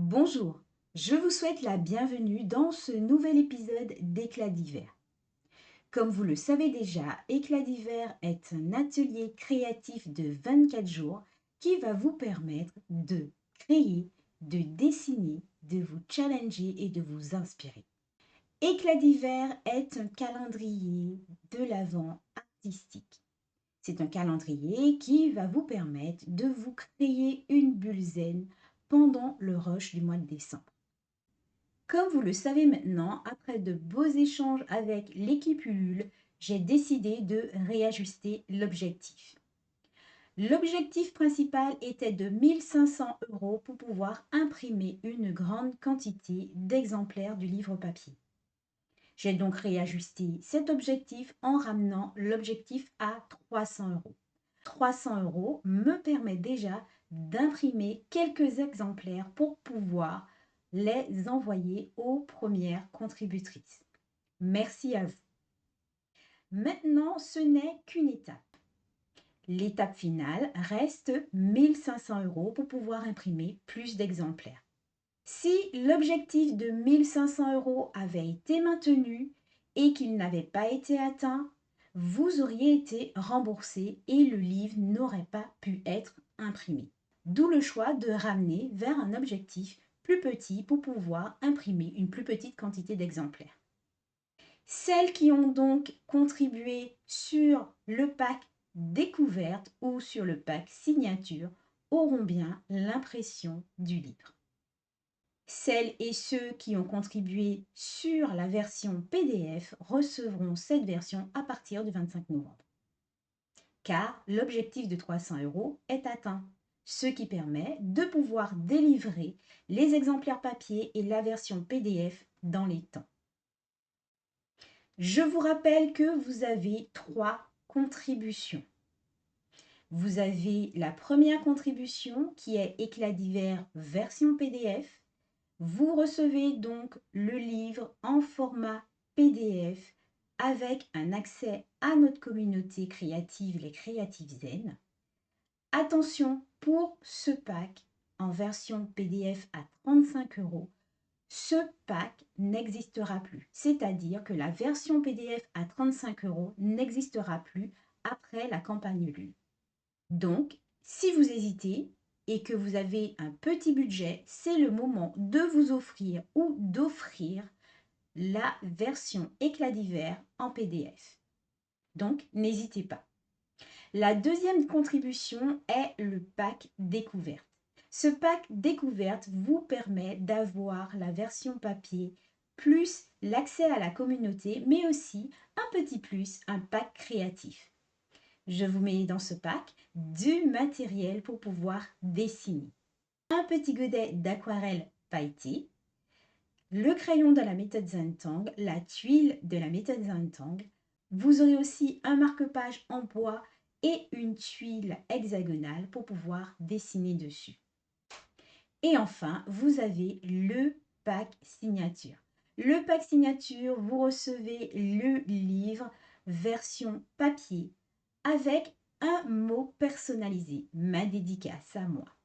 Bonjour, je vous souhaite la bienvenue dans ce nouvel épisode d'Éclat d'hiver. Comme vous le savez déjà, Éclat d'hiver est un atelier créatif de 24 jours qui va vous permettre de créer, de dessiner, de vous challenger et de vous inspirer. Éclat d'hiver est un calendrier de l'Avent artistique. C'est un calendrier qui va vous permettre de vous créer une bulle zen pendant le rush du mois de décembre. Comme vous le savez maintenant, après de beaux échanges avec l'équipe Ulule, j'ai décidé de réajuster l'objectif. L'objectif principal était de 1500 € pour pouvoir imprimer une grande quantité d'exemplaires du livre papier. J'ai donc réajusté cet objectif en ramenant l'objectif à 300 €. 300 € me permet déjà d'imprimer quelques exemplaires pour pouvoir les envoyer aux premières contributrices. Merci à vous. Maintenant, ce n'est qu'une étape. L'étape finale reste 1500 € pour pouvoir imprimer plus d'exemplaires. Si l'objectif de 1500 € avait été maintenu et qu'il n'avait pas été atteint, vous auriez été remboursé et le livre n'aurait pas pu être imprimé. D'où le choix de ramener vers un objectif plus petit pour pouvoir imprimer une plus petite quantité d'exemplaires. Celles qui ont donc contribué sur le pack découverte ou sur le pack signature auront bien l'impression du livre. Celles et ceux qui ont contribué sur la version PDF recevront cette version à partir du 25 novembre. Car l'objectif de 300 € est atteint, ce qui permet de pouvoir délivrer les exemplaires papier et la version PDF dans les temps. Je vous rappelle que vous avez 3 contributions. Vous avez la première contribution qui est Éclat d'hiver version PDF. Vous recevez donc le livre en format PDF avec un accès à notre communauté créative, les Créatives Zen. Attention, pour ce pack en version PDF à 35 €, ce pack n'existera plus. C'est-à-dire que la version PDF à 35 € n'existera plus après la campagne Ulule. Donc, si vous hésitez et que vous avez un petit budget, c'est le moment de vous offrir ou d'offrir la version Éclat d'hiver en PDF. Donc, n'hésitez pas. La deuxième contribution est le pack découverte. Ce pack découverte vous permet d'avoir la version papier plus l'accès à la communauté, mais aussi un petit plus, un pack créatif. Je vous mets dans ce pack du matériel pour pouvoir dessiner. Un petit godet d'aquarelle pailleté, le crayon de la méthode Zen-Tang, la tuile de la méthode Zen-Tang. Vous aurez aussi un marque-page en bois et une tuile hexagonale pour pouvoir dessiner dessus. Et enfin, vous avez le pack signature. Le pack signature, vous recevez le livre version papier avec un mot personnalisé, ma dédicace à moi.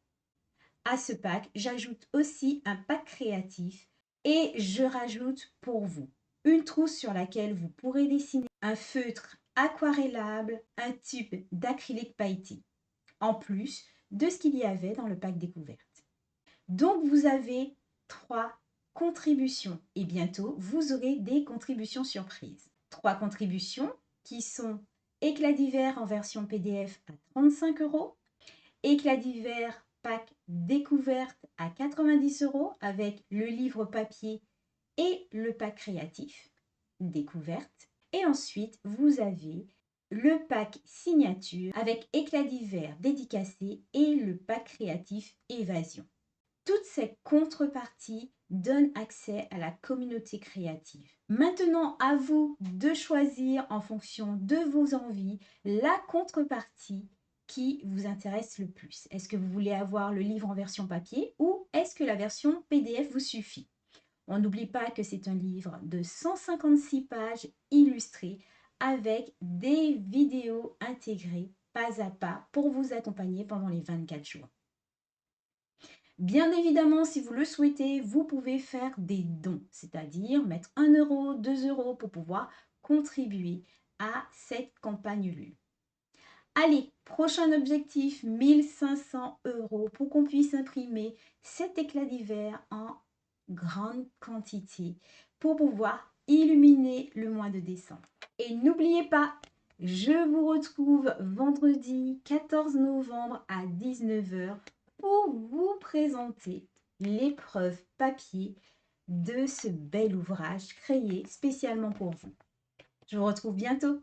À ce pack, j'ajoute aussi un pack créatif et je rajoute pour vous une trousse sur laquelle vous pourrez dessiner un feutre aquarellable, un tube d'acrylique pailleté, en plus de ce qu'il y avait dans le pack découverte. Donc vous avez 3 contributions et bientôt vous aurez des contributions surprises. 3 contributions qui sont Éclat d'hiver en version PDF à 35 €, Éclat d'hiver pack découverte à 90 € avec le livre papier et le pack créatif découverte. Et ensuite, vous avez le pack signature avec Éclat d'hiver dédicacé et le pack créatif évasion. Toutes ces contreparties donnent accès à la communauté créative. Maintenant, à vous de choisir en fonction de vos envies la contrepartie qui vous intéresse le plus. Est-ce que vous voulez avoir le livre en version papier ou est-ce que la version PDF vous suffit? On n'oublie pas que c'est un livre de 156 pages illustrées avec des vidéos intégrées pas à pas pour vous accompagner pendant les 24 jours. Bien évidemment, si vous le souhaitez, vous pouvez faire des dons, c'est-à-dire mettre 1 euro, 2 euros pour pouvoir contribuer à cette campagne Ulule. Allez, prochain objectif, 1500 euros pour qu'on puisse imprimer cet éclat d'hiver en grande quantité pour pouvoir illuminer le mois de décembre. Et n'oubliez pas, je vous retrouve vendredi 14 novembre à 19 h pour vous présenter l'épreuve papier de ce bel ouvrage créé spécialement pour vous. Je vous retrouve bientôt.